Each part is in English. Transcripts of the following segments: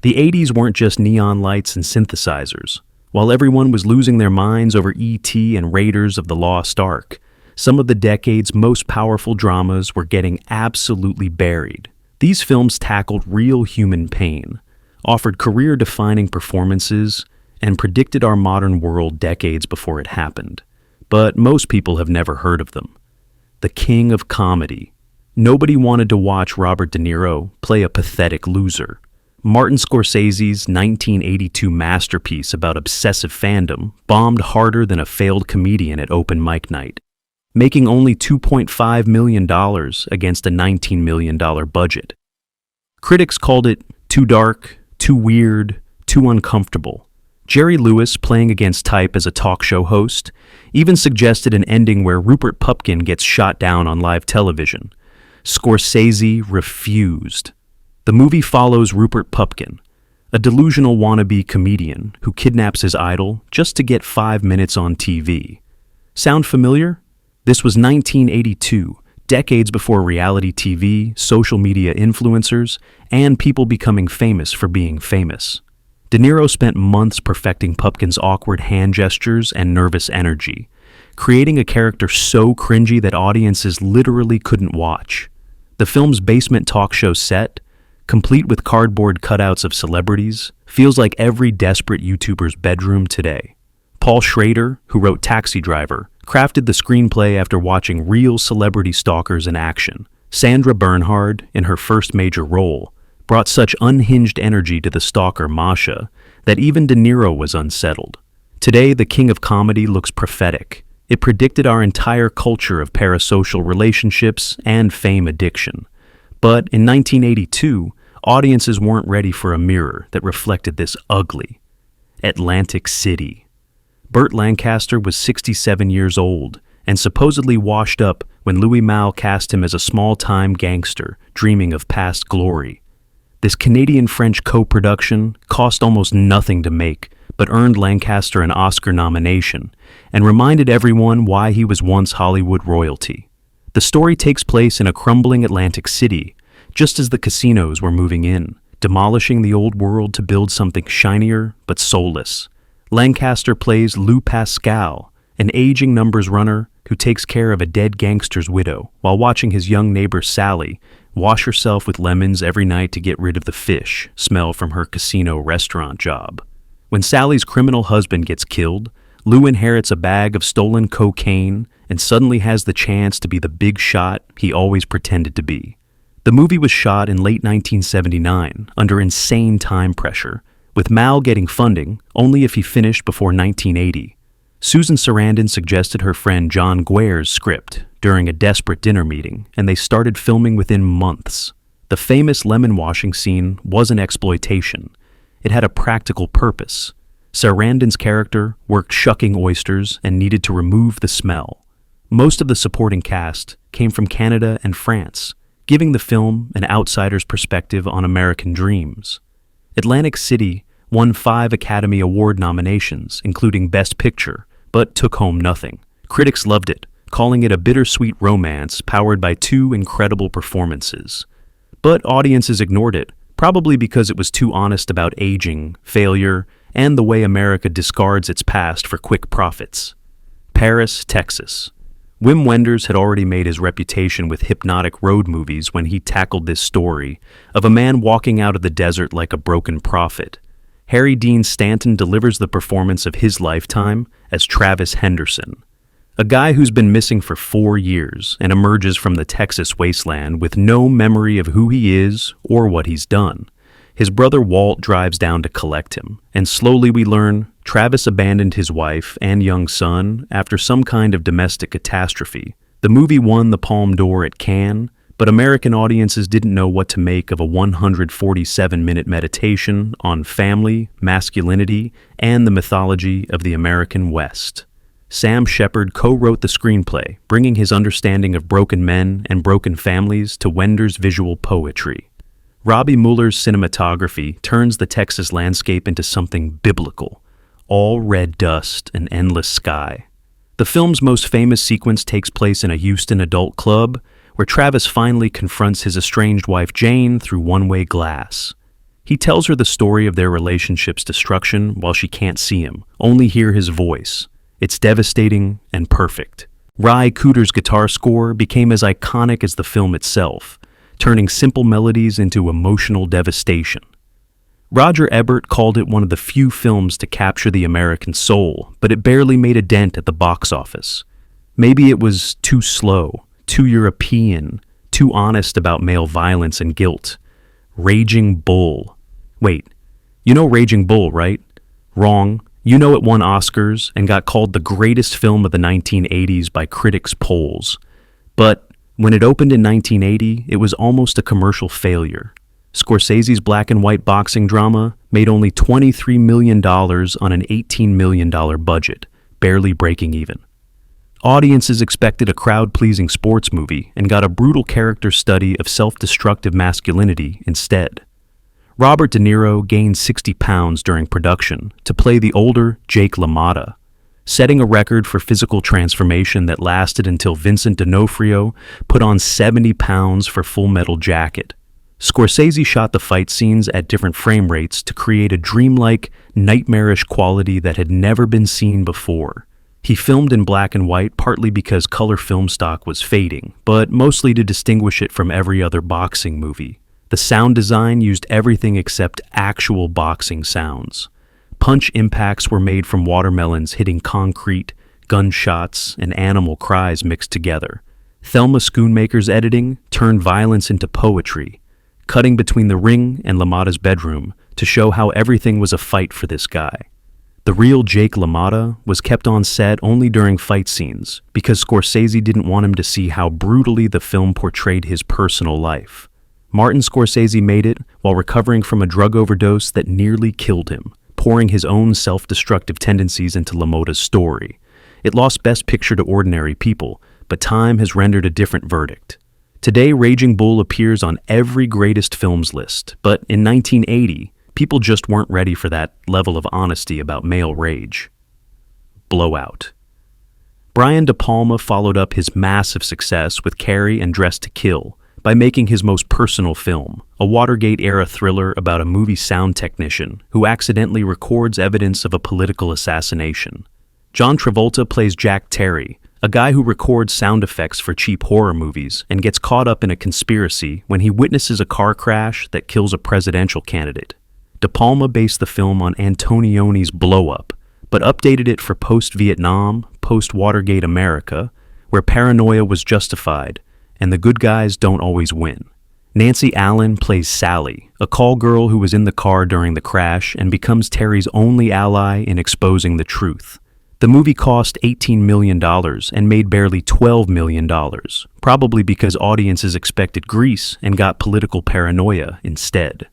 The 80s weren't just neon lights and synthesizers. While everyone was losing their minds over E.T. and Raiders of the Lost Ark, some of the decade's most powerful dramas were getting absolutely buried. These films tackled real human pain, offered career-defining performances, and predicted our modern world decades before it happened. But most people have never heard of them. The king of comedy. Nobody wanted to watch Robert De Niro play a pathetic loser. Martin Scorsese's 1982 masterpiece about obsessive fandom bombed harder than a failed comedian at open mic night, making only $2.5 million against a $19 million budget. Critics called it too dark, too weird, too uncomfortable. Jerry Lewis, playing against type as a talk show host, even suggested an ending where Rupert Pupkin gets shot down on live television. Scorsese refused. The movie follows Rupert Pupkin, a delusional wannabe comedian who kidnaps his idol just to get 5 minutes on TV. Sound familiar? This was 1982, decades before reality TV, social media influencers, and people becoming famous for being famous. De Niro spent months perfecting Pupkin's awkward hand gestures and nervous energy, creating a character so cringy that audiences literally couldn't watch. The film's basement talk show set, complete with cardboard cutouts of celebrities, feels like every desperate YouTuber's bedroom today. Paul Schrader, who wrote Taxi Driver, crafted the screenplay after watching real celebrity stalkers in action. Sandra Bernhard, in her first major role, brought such unhinged energy to the stalker Masha that even De Niro was unsettled. Today, the king of comedy looks prophetic. It predicted our entire culture of parasocial relationships and fame addiction. But in 1982, audiences weren't ready for a mirror that reflected this ugly. Atlantic City. Burt Lancaster was 67 years old and supposedly washed up when Louis Malle cast him as a small-time gangster dreaming of past glory. This Canadian-French co-production cost almost nothing to make, but earned Lancaster an Oscar nomination and reminded everyone why he was once Hollywood royalty. The story takes place in a crumbling Atlantic City, just as the casinos were moving in, demolishing the old world to build something shinier but soulless. Lancaster plays Lou Pascal, an aging numbers runner who takes care of a dead gangster's widow while watching his young neighbor Sally wash herself with lemons every night to get rid of the fish smell from her casino restaurant job. When Sally's criminal husband gets killed, Lou inherits a bag of stolen cocaine and suddenly has the chance to be the big shot he always pretended to be. The movie was shot in late 1979 under insane time pressure, with Malle getting funding only if he finished before 1980. Susan Sarandon suggested her friend John Guare's script during a desperate dinner meeting, and they started filming within months. The famous lemon washing scene wasn't exploitation. It had a practical purpose. Sarandon's character worked shucking oysters and needed to remove the smell. Most of the supporting cast came from Canada and France, giving the film an outsider's perspective on American dreams. Atlantic City won 5 Academy Award nominations, including Best Picture, but took home nothing. Critics loved it, calling it a bittersweet romance powered by 2 incredible performances. But audiences ignored it, probably because it was too honest about aging, failure, and the way America discards its past for quick profits. Paris, Texas. Wim Wenders had already made his reputation with hypnotic road movies when he tackled this story of a man walking out of the desert like a broken prophet. Harry Dean Stanton delivers the performance of his lifetime as Travis Henderson, a guy who's been missing for 4 years and emerges from the Texas wasteland with no memory of who he is or what he's done. His brother Walt drives down to collect him, and slowly we learn Travis abandoned his wife and young son after some kind of domestic catastrophe. The movie won the Palme d'Or at Cannes, but American audiences didn't know what to make of a 147-minute meditation on family, masculinity, and the mythology of the American West. Sam Shepard co-wrote the screenplay, bringing his understanding of broken men and broken families to Wenders' visual poetry. Robbie Mueller's cinematography turns the Texas landscape into something biblical, all red dust and endless sky. The film's most famous sequence takes place in a Houston adult club, where Travis finally confronts his estranged wife Jane through one-way glass. He tells her the story of their relationship's destruction while she can't see him, only hear his voice. It's devastating and perfect. Ry Cooder's guitar score became as iconic as the film itself, turning simple melodies into emotional devastation. Roger Ebert called it one of the few films to capture the American soul, but it barely made a dent at the box office. Maybe it was too slow, too European, too honest about male violence and guilt. Raging Bull. Wait, you know Raging Bull, right? Wrong. You know it won Oscars and got called the greatest film of the 1980s by critics' polls. But when it opened in 1980, it was almost a commercial failure. Scorsese's black and white boxing drama made only $23 million on an $18 million budget, barely breaking even. Audiences expected a crowd-pleasing sports movie and got a brutal character study of self-destructive masculinity instead. Robert De Niro gained 60 pounds during production to play the older Jake LaMotta, setting a record for physical transformation that lasted until Vincent D'Onofrio put on 70 pounds for Full Metal Jacket. Scorsese shot the fight scenes at different frame rates to create a dreamlike, nightmarish quality that had never been seen before. He filmed in black and white partly because color film stock was fading, but mostly to distinguish it from every other boxing movie. The sound design used everything except actual boxing sounds. Punch impacts were made from watermelons hitting concrete, gunshots, and animal cries mixed together. Thelma Schoonmaker's editing turned violence into poetry, cutting between the ring and LaMotta's bedroom to show how everything was a fight for this guy. The real Jake LaMotta was kept on set only during fight scenes because Scorsese didn't want him to see how brutally the film portrayed his personal life. Martin Scorsese made it while recovering from a drug overdose that nearly killed him, pouring his own self-destructive tendencies into LaMotta's story. It lost Best Picture to Ordinary People, but time has rendered a different verdict. Today, Raging Bull appears on every greatest films list, but in 1980, people just weren't ready for that level of honesty about male rage. Blowout. Brian De Palma followed up his massive success with Carrie and Dressed to Kill by making his most personal film, a Watergate-era thriller about a movie sound technician who accidentally records evidence of a political assassination. John Travolta plays Jack Terry, a guy who records sound effects for cheap horror movies and gets caught up in a conspiracy when he witnesses a car crash that kills a presidential candidate. De Palma based the film on Antonioni's Blow Up, but updated it for post-Vietnam, post-Watergate America, where paranoia was justified and the good guys don't always win. Nancy Allen plays Sally, a call girl who was in the car during the crash and becomes Terry's only ally in exposing the truth. The movie cost $18 million and made barely $12 million, probably because audiences expected grease and got political paranoia instead.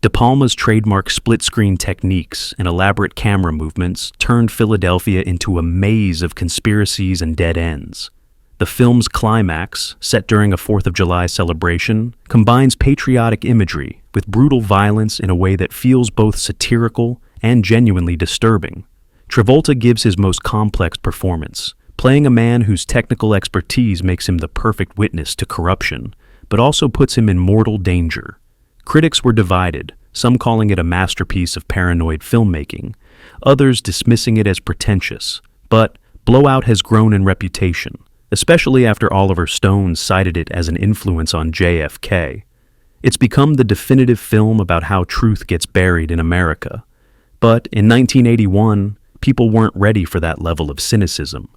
De Palma's trademark split-screen techniques and elaborate camera movements turned Philadelphia into a maze of conspiracies and dead ends. The film's climax, set during a 4th of July celebration, combines patriotic imagery with brutal violence in a way that feels both satirical and genuinely disturbing. Travolta gives his most complex performance, playing a man whose technical expertise makes him the perfect witness to corruption, but also puts him in mortal danger. Critics were divided, some calling it a masterpiece of paranoid filmmaking, others dismissing it as pretentious, but Blowout has grown in reputation, especially after Oliver Stone cited it as an influence on JFK. It's become the definitive film about how truth gets buried in America. But in 1981, people weren't ready for that level of cynicism.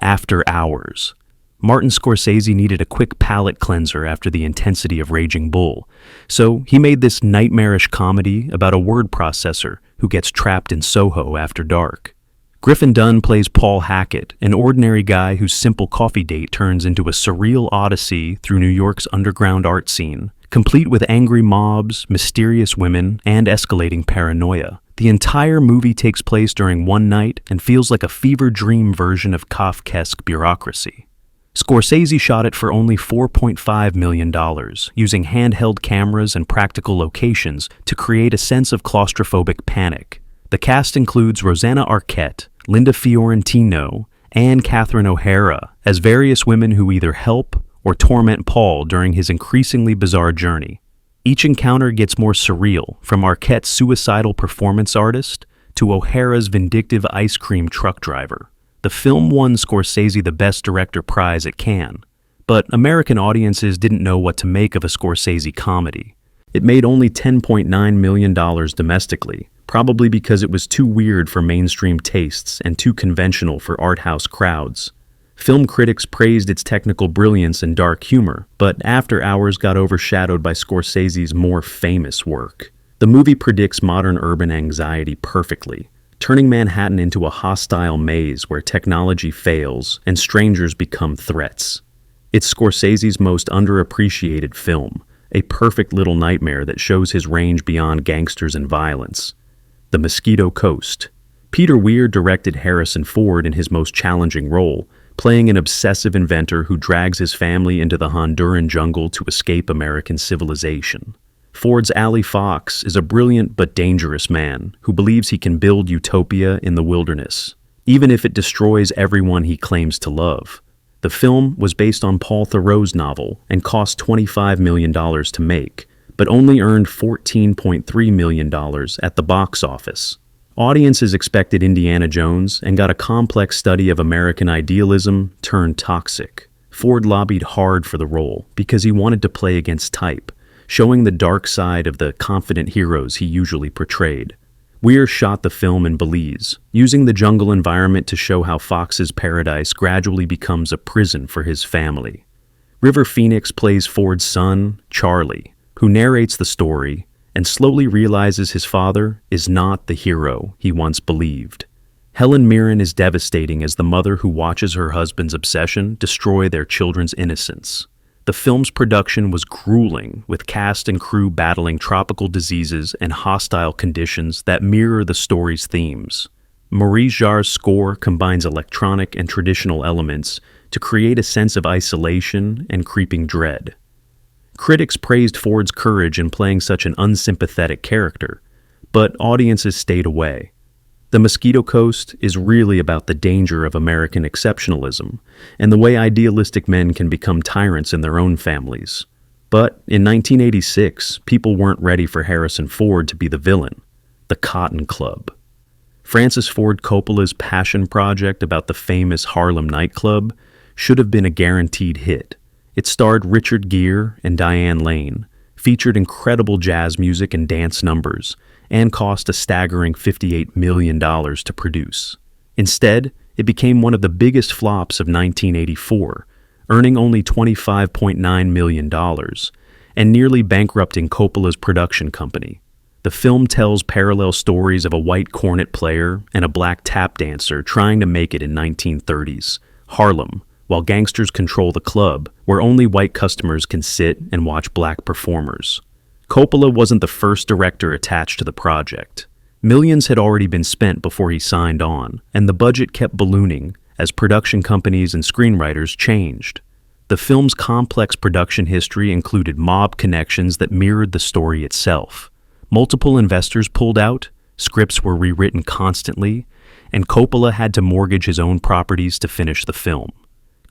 After Hours. Martin Scorsese needed a quick palate cleanser after the intensity of Raging Bull, so he made this nightmarish comedy about a word processor who gets trapped in Soho after dark. Griffin Dunne plays Paul Hackett, an ordinary guy whose simple coffee date turns into a surreal odyssey through New York's underground art scene, complete with angry mobs, mysterious women, and escalating paranoia. The entire movie takes place during one night and feels like a fever dream version of Kafkaesque bureaucracy. Scorsese shot it for only $4.5 million, using handheld cameras and practical locations to create a sense of claustrophobic panic. The cast includes Rosanna Arquette, Linda Fiorentino, and Catherine O'Hara as various women who either help or torment Paul during his increasingly bizarre journey. Each encounter gets more surreal, from Arquette's suicidal performance artist to O'Hara's vindictive ice cream truck driver. The film won Scorsese the Best Director prize at Cannes, but American audiences didn't know what to make of a Scorsese comedy. It made only $10.9 million domestically, probably because it was too weird for mainstream tastes and too conventional for art house crowds. Film critics praised its technical brilliance and dark humor, but After Hours got overshadowed by Scorsese's more famous work. The movie predicts modern urban anxiety perfectly, turning Manhattan into a hostile maze where technology fails and strangers become threats. It's Scorsese's most underappreciated film, a perfect little nightmare that shows his range beyond gangsters and violence. The Mosquito Coast. Peter Weir directed Harrison Ford in his most challenging role, playing an obsessive inventor who drags his family into the Honduran jungle to escape American civilization. Ford's Ali Fox is a brilliant but dangerous man who believes he can build utopia in the wilderness, even if it destroys everyone he claims to love. The film was based on Paul Theroux's novel and cost $25 million to make, but only earned $14.3 million at the box office. Audiences expected Indiana Jones and got a complex study of American idealism turned toxic. Ford lobbied hard for the role because he wanted to play against type, showing the dark side of the confident heroes he usually portrayed. Weir shot the film in Belize, using the jungle environment to show how Fox's paradise gradually becomes a prison for his family. River Phoenix plays Ford's son, Charlie, who narrates the story and slowly realizes his father is not the hero he once believed. Helen Mirren is devastating as the mother who watches her husband's obsession destroy their children's innocence. The film's production was grueling, with cast and crew battling tropical diseases and hostile conditions that mirror the story's themes. Maurice Jarre's score combines electronic and traditional elements to create a sense of isolation and creeping dread. Critics praised Ford's courage in playing such an unsympathetic character, but audiences stayed away. The Mosquito Coast is really about the danger of American exceptionalism and the way idealistic men can become tyrants in their own families. But in 1986, people weren't ready for Harrison Ford to be the villain, the Cotton Club. Francis Ford Coppola's passion project about the famous Harlem nightclub should have been a guaranteed hit. It starred Richard Gere and Diane Lane, featured incredible jazz music and dance numbers, and cost a staggering $58 million to produce. Instead, it became one of the biggest flops of 1984, earning only $25.9 million, and nearly bankrupting Coppola's production company. The film tells parallel stories of a white cornet player and a black tap dancer trying to make it in 1930s Harlem, while gangsters control the club, where only white customers can sit and watch black performers. Coppola wasn't the first director attached to the project. Millions had already been spent before he signed on, and the budget kept ballooning as production companies and screenwriters changed. The film's complex production history included mob connections that mirrored the story itself. Multiple investors pulled out, scripts were rewritten constantly, and Coppola had to mortgage his own properties to finish the film.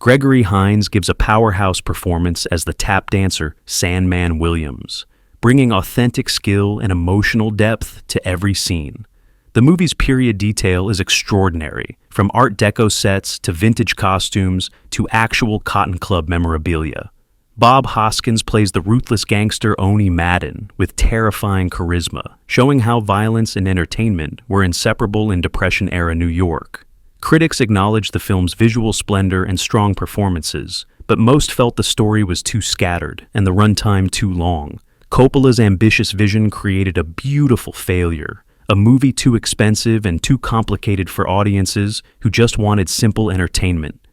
Gregory Hines gives a powerhouse performance as the tap dancer Sandman Williams, bringing authentic skill and emotional depth to every scene. The movie's period detail is extraordinary, from Art Deco sets to vintage costumes to actual Cotton Club memorabilia. Bob Hoskins plays the ruthless gangster Oni Madden with terrifying charisma, showing how violence and entertainment were inseparable in Depression-era New York. Critics acknowledged the film's visual splendor and strong performances, but most felt the story was too scattered and the runtime too long. Coppola's ambitious vision created a beautiful failure, a movie too expensive and too complicated for audiences who just wanted simple entertainment.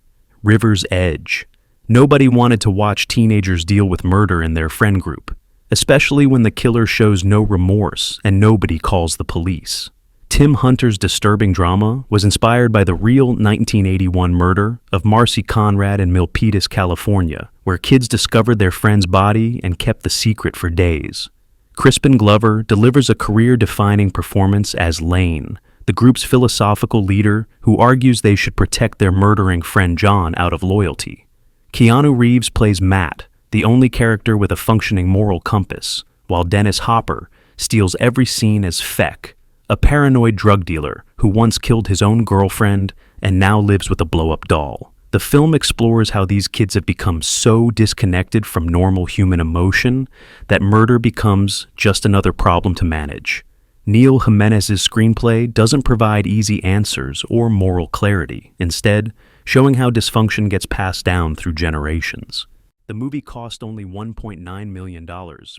River's Edge. Nobody wanted to watch teenagers deal with murder in their friend group, especially when the killer shows no remorse and nobody calls the police. Tim Hunter's disturbing drama was inspired by the real 1981 murder of Marcy Conrad in Milpitas, California, where kids discovered their friend's body and kept the secret for days. Crispin Glover delivers a career-defining performance as Lane, the group's philosophical leader who argues they should protect their murdering friend John out of loyalty. Keanu Reeves plays Matt, the only character with a functioning moral compass, while Dennis Hopper steals every scene as Feck, a paranoid drug dealer who once killed his own girlfriend and now lives with a blow-up doll. The film explores how these kids have become so disconnected from normal human emotion that murder becomes just another problem to manage. Neil Jimenez's screenplay doesn't provide easy answers or moral clarity, instead, showing how dysfunction gets passed down through generations. The movie cost only $1.9 million,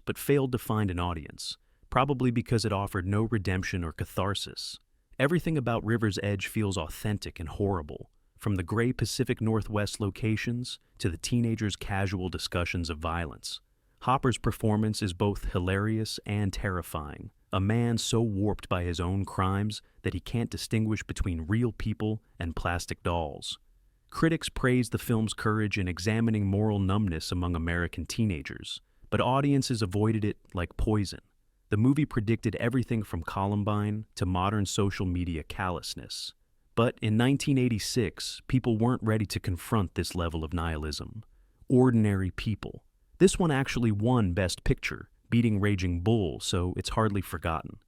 but failed to find an audience, probably because it offered no redemption or catharsis. Everything about River's Edge feels authentic and horrible, from the gray Pacific Northwest locations to the teenagers' casual discussions of violence. Hopper's performance is both hilarious and terrifying, a man so warped by his own crimes that he can't distinguish between real people and plastic dolls. Critics praised the film's courage in examining moral numbness among American teenagers, but audiences avoided it like poison. The movie predicted everything from Columbine to modern social media callousness. But in 1986, people weren't ready to confront this level of nihilism. Ordinary People. This one actually won Best Picture, beating Raging Bull, so it's hardly forgotten.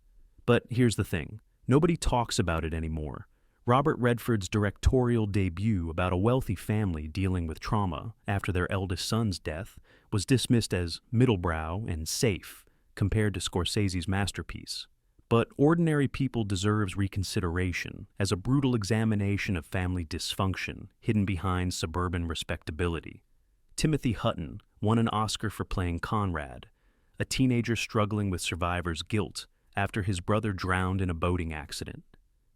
But here's the thing, nobody talks about it anymore. Robert Redford's directorial debut about a wealthy family dealing with trauma after their eldest son's death was dismissed as middlebrow and safe compared to Scorsese's masterpiece. But Ordinary People deserves reconsideration as a brutal examination of family dysfunction hidden behind suburban respectability. Timothy Hutton won an Oscar for playing Conrad, a teenager struggling with survivor's guilt after his brother drowned in a boating accident.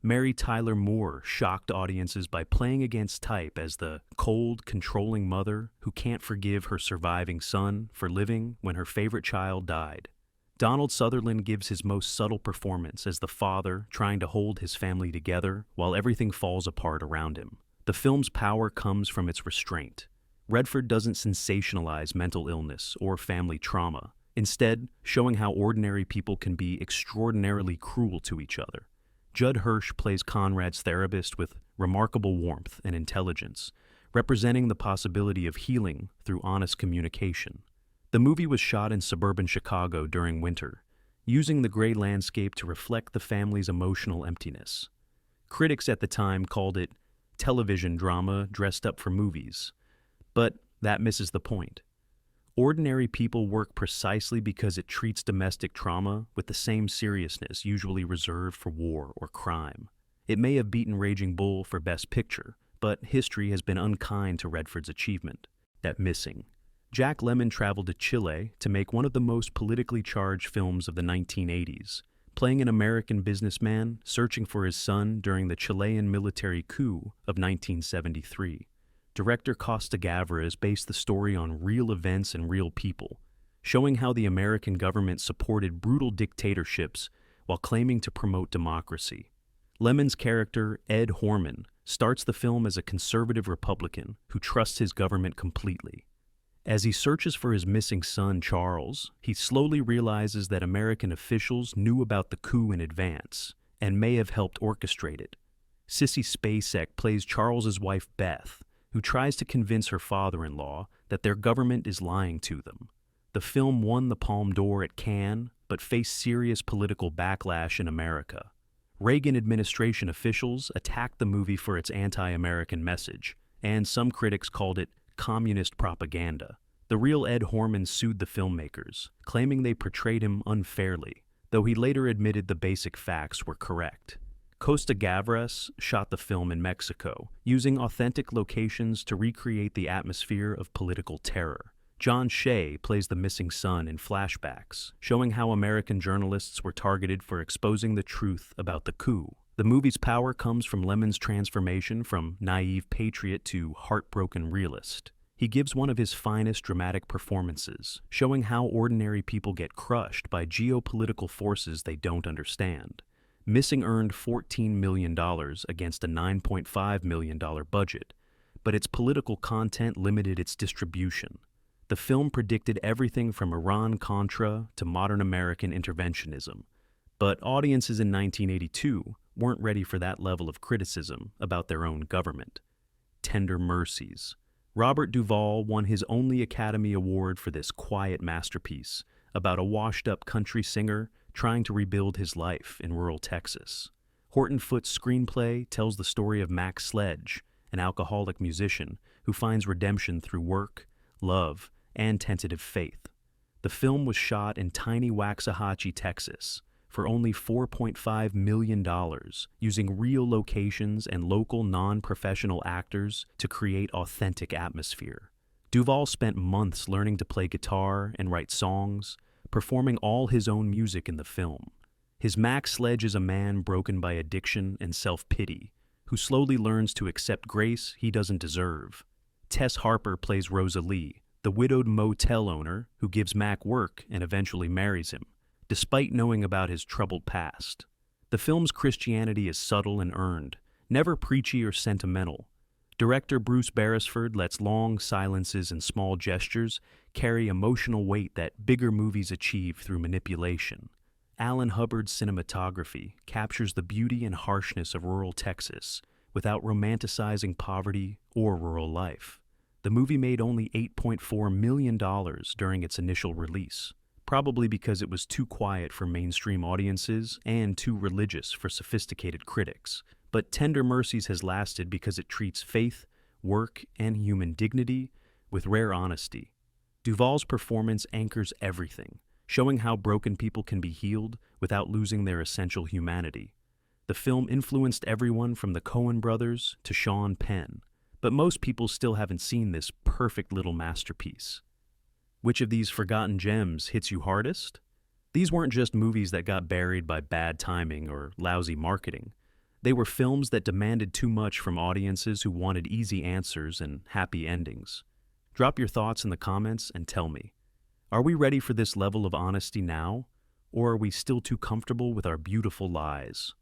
Mary Tyler Moore shocked audiences by playing against type as the cold, controlling mother who can't forgive her surviving son for living when her favorite child died. Donald Sutherland gives his most subtle performance as the father trying to hold his family together while everything falls apart around him. The film's power comes from its restraint. Redford doesn't sensationalize mental illness or family trauma, instead showing how ordinary people can be extraordinarily cruel to each other. Judd Hirsch plays Conrad's therapist with remarkable warmth and intelligence, representing the possibility of healing through honest communication. The movie was shot in suburban Chicago during winter, using the gray landscape to reflect the family's emotional emptiness. Critics at the time called it television drama dressed up for movies, but that misses the point. Ordinary People work precisely because it treats domestic trauma with the same seriousness usually reserved for war or crime. It may have beaten Raging Bull for Best Picture, but history has been unkind to Redford's achievement. That missing. Jack Lemmon traveled to Chile to make one of the most politically charged films of the 1980s, playing an American businessman searching for his son during the Chilean military coup of 1973. Director Costa Gavras based the story on real events and real people, showing how the American government supported brutal dictatorships while claiming to promote democracy. Lemmon's character, Ed Horman, starts the film as a conservative Republican who trusts his government completely. As he searches for his missing son, Charles, he slowly realizes that American officials knew about the coup in advance and may have helped orchestrate it. Sissy Spacek plays Charles's wife, Beth, who tries to convince her father-in-law that their government is lying to them. The film won the Palme d'Or at Cannes, but faced serious political backlash in America. Reagan administration officials attacked the movie for its anti-American message, and some critics called it communist propaganda. The real Ed Horman sued the filmmakers, claiming they portrayed him unfairly, though he later admitted the basic facts were correct. Costa Gavras shot the film in Mexico, using authentic locations to recreate the atmosphere of political terror. John Shea plays the missing son in flashbacks, showing how American journalists were targeted for exposing the truth about the coup. The movie's power comes from Lemmon's transformation from naive patriot to heartbroken realist. He gives one of his finest dramatic performances, showing how ordinary people get crushed by geopolitical forces they don't understand. Missing earned $14 million against a $9.5 million budget, but its political content limited its distribution. The film predicted everything from Iran-Contra to modern American interventionism, but audiences in 1982 weren't ready for that level of criticism about their own government. Tender Mercies. Robert Duvall won his only Academy Award for this quiet masterpiece, about a washed-up country singer trying to rebuild his life in rural Texas. Horton Foote's screenplay tells the story of Max Sledge, an alcoholic musician who finds redemption through work, love, and tentative faith. The film was shot in tiny Waxahachie, Texas, for only $4.5 million, using real locations and local non-professional actors to create authentic atmosphere. Duvall spent months learning to play guitar and write songs, performing all his own music in the film. His Max Sledge is a man broken by addiction and self-pity, who slowly learns to accept grace he doesn't deserve. Tess Harper plays Rosalie, the widowed motel owner who gives Mac work and eventually marries him, despite knowing about his troubled past. The film's Christianity is subtle and earned, never preachy or sentimental. Director Bruce Beresford lets long silences and small gestures carry emotional weight that bigger movies achieve through manipulation. Alan Hubbard's cinematography captures the beauty and harshness of rural Texas without romanticizing poverty or rural life. The movie made only $8.4 million during its initial release, probably because it was too quiet for mainstream audiences and too religious for sophisticated critics. But Tender Mercies has lasted because it treats faith, work, and human dignity with rare honesty. Duvall's performance anchors everything, showing how broken people can be healed without losing their essential humanity. The film influenced everyone from the Coen brothers to Sean Penn, but most people still haven't seen this perfect little masterpiece. Which of these forgotten gems hits you hardest? These weren't just movies that got buried by bad timing or lousy marketing. They were films that demanded too much from audiences who wanted easy answers and happy endings. Drop your thoughts in the comments and tell me. Are we ready for this level of honesty now, or are we still too comfortable with our beautiful lies?